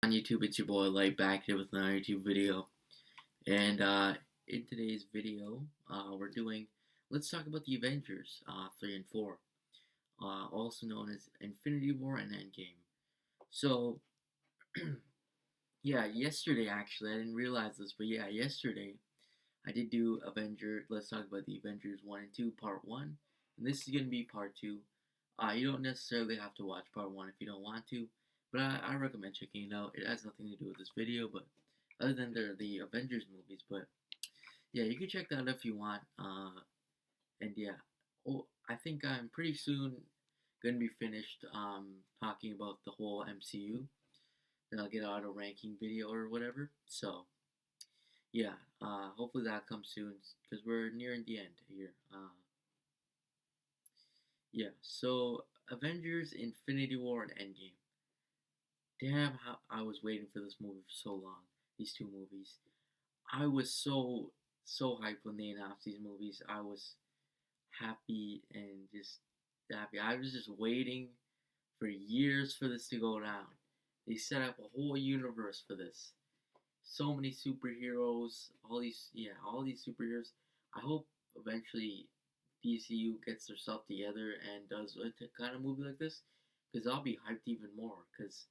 On YouTube, it's your boy Light back here with another YouTube video. And in today's video, we're doing let's talk about the Avengers 3 and 4, also known as Infinity War and Endgame. So, yeah, yesterday actually, I didn't realize this, but yeah, yesterday I did do Let's talk about the Avengers 1 and 2, Part 1. And this is going to be Part 2. You don't necessarily have to watch Part 1 if you don't want to, but I recommend checking it out. It has nothing to do with this video, but other than the Avengers movies, but yeah, you can check that out if you want. And yeah, I think I'm pretty soon going to be finished talking about the whole MCU. Then I'll get out a ranking video or whatever. So, yeah, hopefully that comes soon because we're nearing the end here. Yeah, so Avengers Infinity War and Endgame. Damn, how I was waiting for this movie for so long. These two movies. I was so hyped when they announced these movies. I was happy and just happy. I was just waiting for years for this to go down. They set up a whole universe for this. So many superheroes, all these superheroes. I hope eventually DCU gets themselves together and does a kind of movie like this, because I'll be hyped even more. Because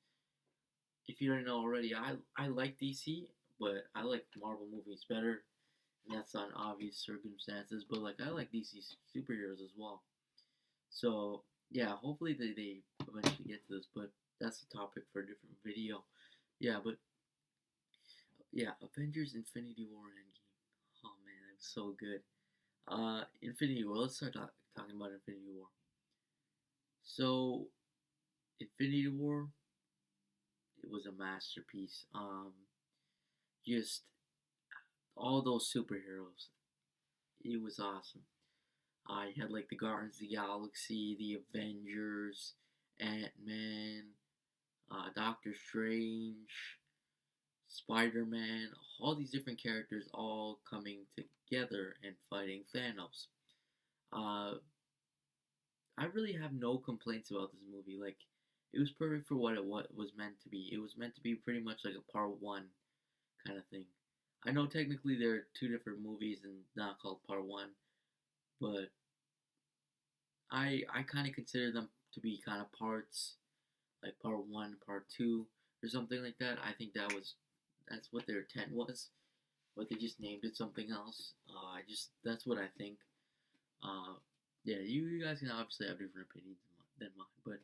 if you don't know already, I like DC, but I like Marvel movies better, and that's on obvious circumstances. But like I like DC superheroes as well. So yeah, hopefully they eventually get to this, but that's a topic for a different video. Yeah, but yeah, Avengers Infinity War and Endgame. Oh man, it was so good. Infinity War. Let's start talking about Infinity War. So, Infinity War, it was a masterpiece. Just all those superheroes. It was awesome. You had like the Guardians of the Galaxy, the Avengers, Ant-Man, Doctor Strange, Spider-Man, all these different characters all coming together and fighting Thanos. Uh, I really have no complaints about this movie. Like, it was perfect for what was meant to be. It was meant to be pretty much like a part one kind of thing. I know technically there are two different movies and not called part one, but I kind of consider them to be kind of parts, like part one, part two, or something like that. I think that's what their intent was, but they just named it something else. That's what I think. Uh, yeah, you guys can obviously have different opinions than mine, but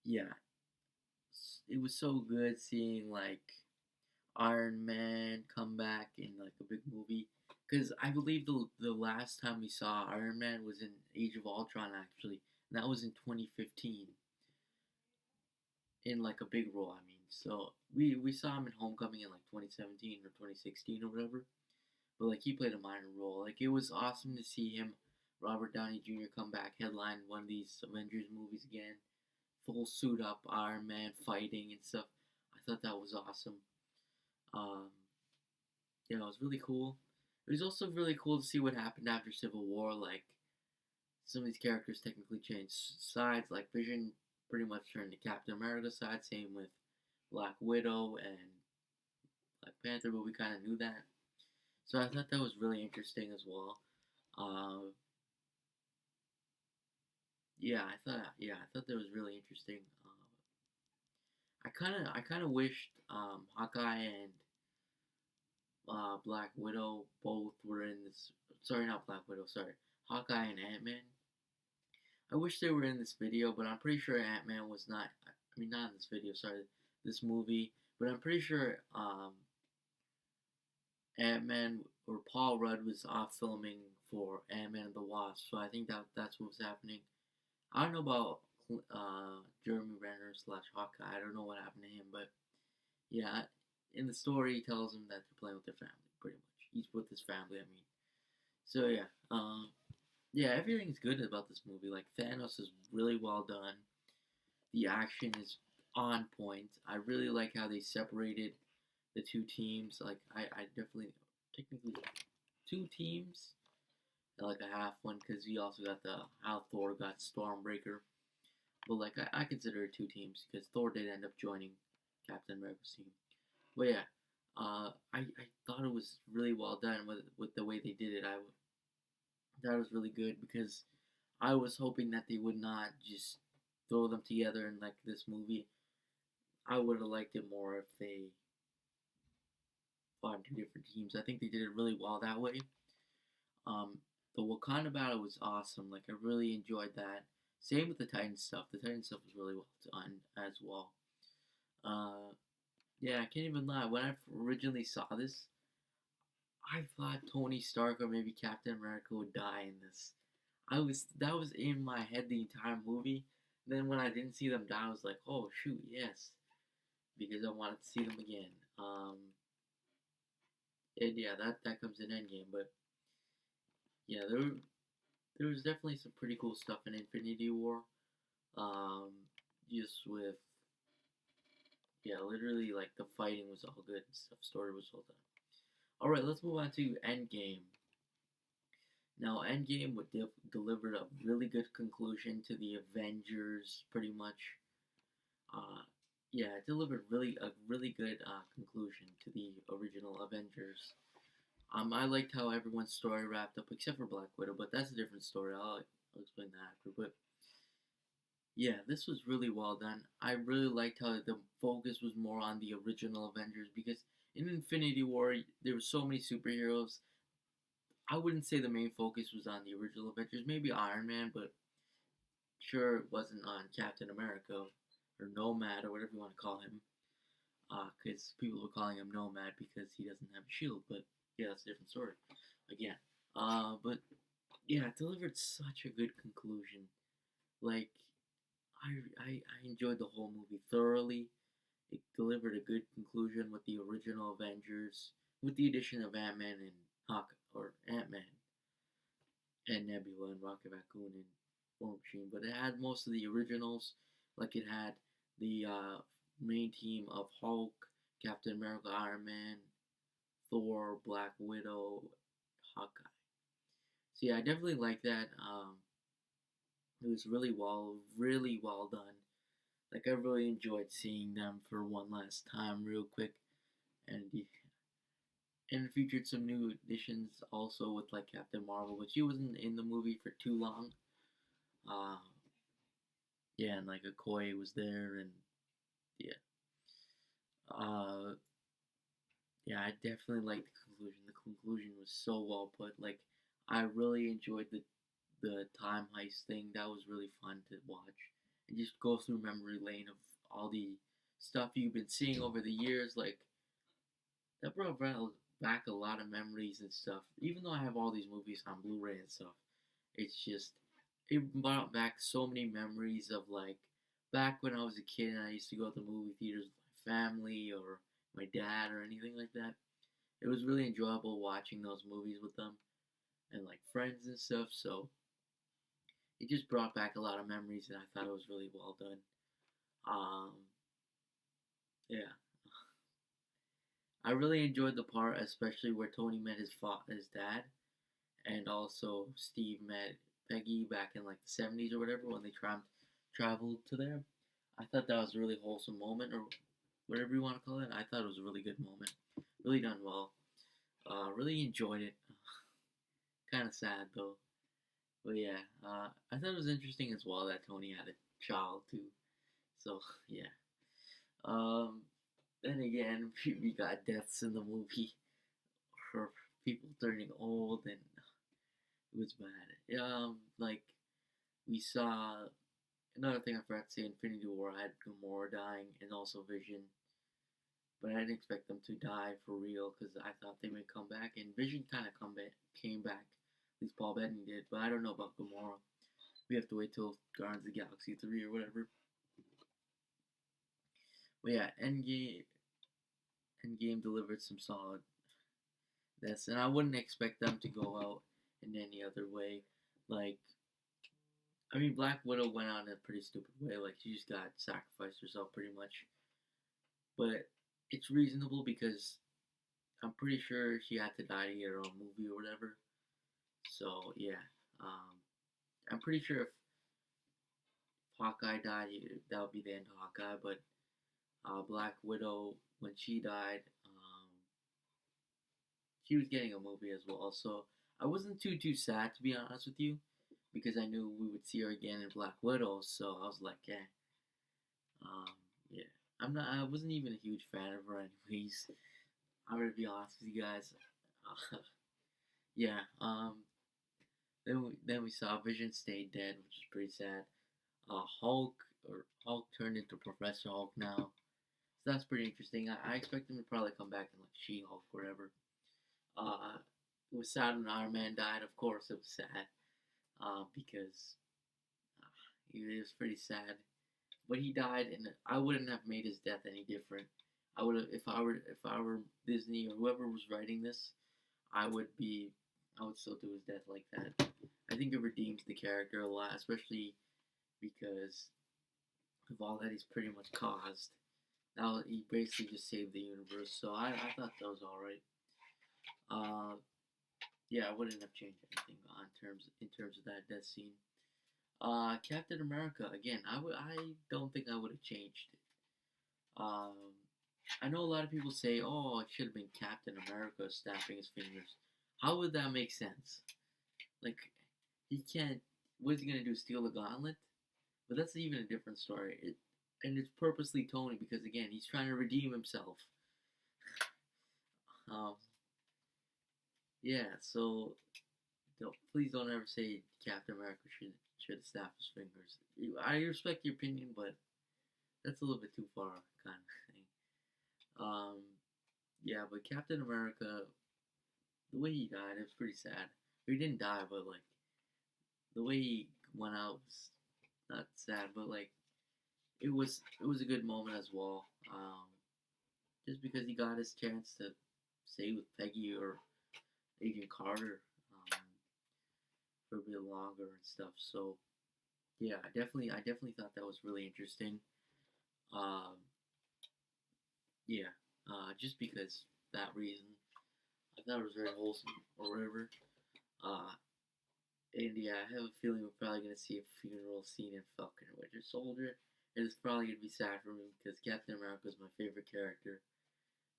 yeah, it was so good seeing like Iron Man come back in like a big movie. Because I believe the last time we saw Iron Man was in Age of Ultron actually, and that was in 2015 in like a big role. I mean, so we saw him in Homecoming in like 2017 or 2016 or whatever. But like he played a minor role. Like it was awesome to see him, Robert Downey Jr. come back headline one of these Avengers movies again, full suit up, Iron Man fighting and stuff. I thought that was awesome. Um, yeah, it was really cool. It was also really cool to see what happened after Civil War. Like some of these characters technically changed sides. Like Vision pretty much turned to Captain America's side. Same with Black Widow and Black Panther, but we kind of knew that. So I thought that was really interesting as well. Uh, I thought that was really interesting. I kind of wished Hawkeye and Black Widow both were in this. Sorry, not Black Widow. Sorry, Hawkeye and Ant-Man. I wish they were in this video, but I'm pretty sure Ant-Man was not. I mean, not in this video. Sorry, this movie. But I'm pretty sure Ant-Man or Paul Rudd was off filming for Ant-Man and the Wasp. So I think that's what was happening. I don't know about Jeremy Renner slash Hawkeye. I don't know what happened to him, but yeah, in the story, he tells him that they're playing with their family, pretty much. He's with his family, I mean. So yeah, yeah, everything's good about this movie. Like Thanos is really well done. The action is on point. I really like how they separated the two teams. Like I definitely technically two teams, like a half one, because we also got the how Thor got Stormbreaker. But like I consider it two teams because Thor did end up joining Captain America's team. But yeah, I thought it was really well done with the way they did it. I thought it was really good because I was hoping that they would not just throw them together in like this movie. I would have liked it more if they fought two different teams. I think they did it really well that way. Um, the Wakanda battle was awesome. Like I really enjoyed that. Same with the Titan stuff. The Titan stuff was really well done as well. Uh, yeah, I can't even lie. When I originally saw this, I thought Tony Stark or maybe Captain America would die in this. That was in my head the entire movie. Then when I didn't see them die, I was like, oh shoot, yes, because I wanted to see them again. And yeah, that comes in Endgame, but yeah, there was definitely some pretty cool stuff in Infinity War. Um, just with yeah, literally like the fighting was all good and stuff. Story was well done. All right, let's move on to Endgame. Now, Endgame would delivered a really good conclusion to the Avengers, pretty much. Uh, yeah, it delivered a really good conclusion to the original Avengers. I liked how everyone's story wrapped up, except for Black Widow, but that's a different story. I'll explain that after. But yeah, this was really well done. I really liked how the focus was more on the original Avengers because in Infinity War there were so many superheroes. I wouldn't say the main focus was on the original Avengers. Maybe Iron Man, but sure it wasn't on Captain America or Nomad or whatever you want to call him. Because people were calling him Nomad because he doesn't have a shield. But yeah, that's a different story. Again. But yeah, it delivered such a good conclusion. Like I enjoyed the whole movie thoroughly. It delivered a good conclusion with the original Avengers, with the addition of Ant-Man and Ant-Man and Nebula and Rocket Raccoon and War Machine. But it had most of the originals, like it had the main team of Hulk, Captain America, Iron Man, Thor, Black Widow, Hawkeye. So yeah, I definitely like that. It was really well done. Like I really enjoyed seeing them for one last time, real quick, and and it featured some new additions also with like Captain Marvel, but she wasn't in the movie for too long. Uh, yeah, and like Okoye was there, and yeah, uh, yeah, I definitely liked the conclusion. The conclusion was so well put. Like I really enjoyed the time heist thing. That was really fun to watch and just go through memory lane of all the stuff you've been seeing over the years. Like that brought back a lot of memories and stuff. Even though I have all these movies on Blu-ray and stuff, it's just it brought back so many memories of like back when I was a kid and I used to go to the movie theaters with my family or my dad or anything like that. It was really enjoyable watching those movies with them and like friends and stuff. So it just brought back a lot of memories, and I thought it was really well done. Um, yeah, I really enjoyed the part, especially where Tony met his dad, and also Steve met Peggy back in like the '70s or whatever when they traveled to there. I thought that was a really wholesome moment, or whatever you want to call it. I thought it was a really good moment, really done well. Really enjoyed it. Kind of sad though, but yeah, I thought it was interesting as well that Tony had a child too. So yeah. Um, then again, we got deaths in the movie for people turning old, and it was bad. Like we saw another thing I forgot to say. Infinity War had Gamora dying and also Vision, but I didn't expect them to die for real because I thought they would come back. And Vision kind of came back. At least Paul Bettany did, but I don't know about Gamora. We have to wait till Guardians of the Galaxy 3 or whatever. But yeah, Endgame delivered some solid this, and I wouldn't expect them to go out in any other way. Like, I mean, Black Widow went out in a pretty stupid way. Like, she just got sacrificed herself pretty much. But it's reasonable because I'm pretty sure she had to die to get her own movie or whatever. So yeah, um, I'm pretty sure if Hawkeye died, that would be the end of Hawkeye. But Black Widow, when she died, she was getting a movie as well. So I wasn't too sad, to be honest with you, because I knew we would see her again in Black Widow. So I was like, yeah, um, yeah. I wasn't even a huge fan of her, anyways. I'm gonna be honest with you guys. Yeah. Then we saw Vision stay dead, which is pretty sad. Hulk turned into Professor Hulk now. So that's pretty interesting. I expect him to probably come back in like She-Hulk or whatever. Uh, it was sad when Iron Man died. Of course, it was sad. Because it was pretty sad. But he died, and I wouldn't have made his death any different. I would have if I were Disney or whoever was writing this. I would be I would still do his death like that. I think it redeems the character a lot, especially because of all that he's pretty much caused. Now he basically just saved the universe, so I thought that was all right. Uh, yeah, I wouldn't have changed anything on terms in terms of that death scene. Captain America again. I don't think I would have changed it. Um, I know a lot of people say, "Oh, it should have been Captain America snapping his fingers." How would that make sense? Like, he can't. What's he gonna do? Steal the gauntlet? But that's even a different story. And it's purposely Tony because again, he's trying to redeem himself. Um, yeah. So please don't ever say Captain America should snap his fingers. I respect your opinion, but that's a little bit too far, kind of thing. Um, yeah, but Captain America, the way he died, it was pretty sad. He didn't die, but like the way he went out was not sad, but like it was a good moment as well. Just because he got his chance to stay with Peggy or Agent Carter for a bit longer and stuff. So yeah, I definitely thought that was really interesting. Um, yeah, just because that reason, I thought it was very wholesome or whatever. Uh, and yeah, I have a feeling we're probably gonna see a funeral scene in Falcon and Winter Soldier. And it's probably gonna be sad for me because Captain America is my favorite character,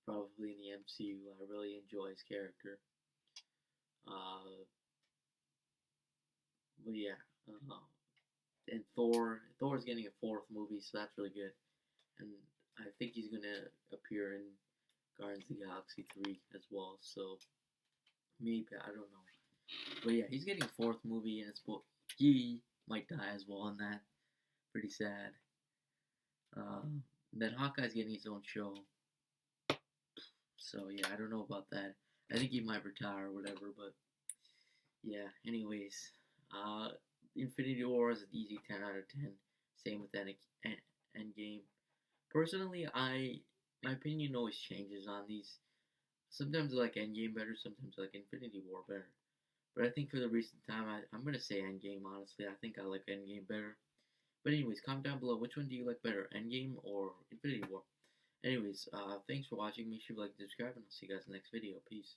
probably in the MCU. I really enjoy his character. Uh, but yeah, uh, and Thor's getting a fourth movie, so that's really good. And I think he's gonna appear in Guardians of the Galaxy 3 as well. So maybe I don't know, but yeah, he's getting a fourth movie, and it's he might die as well in that. Pretty sad. Then Hawkeye's getting his own show. So yeah, I don't know about that. I think he might retire or whatever, but yeah. Anyways, uh, Infinity War is an easy 10 out of 10. Same with Endgame. Personally, my opinion always changes on these. Sometimes I like Endgame better, sometimes I like Infinity War better. But I think for the recent time, I'm gonna say Endgame. Honestly, I think I like Endgame better. But anyways, comment down below which one do you like better, Endgame or Infinity War. Anyways, thanks for watching. Make sure you like and subscribe, and I'll see you guys in the next video. Peace.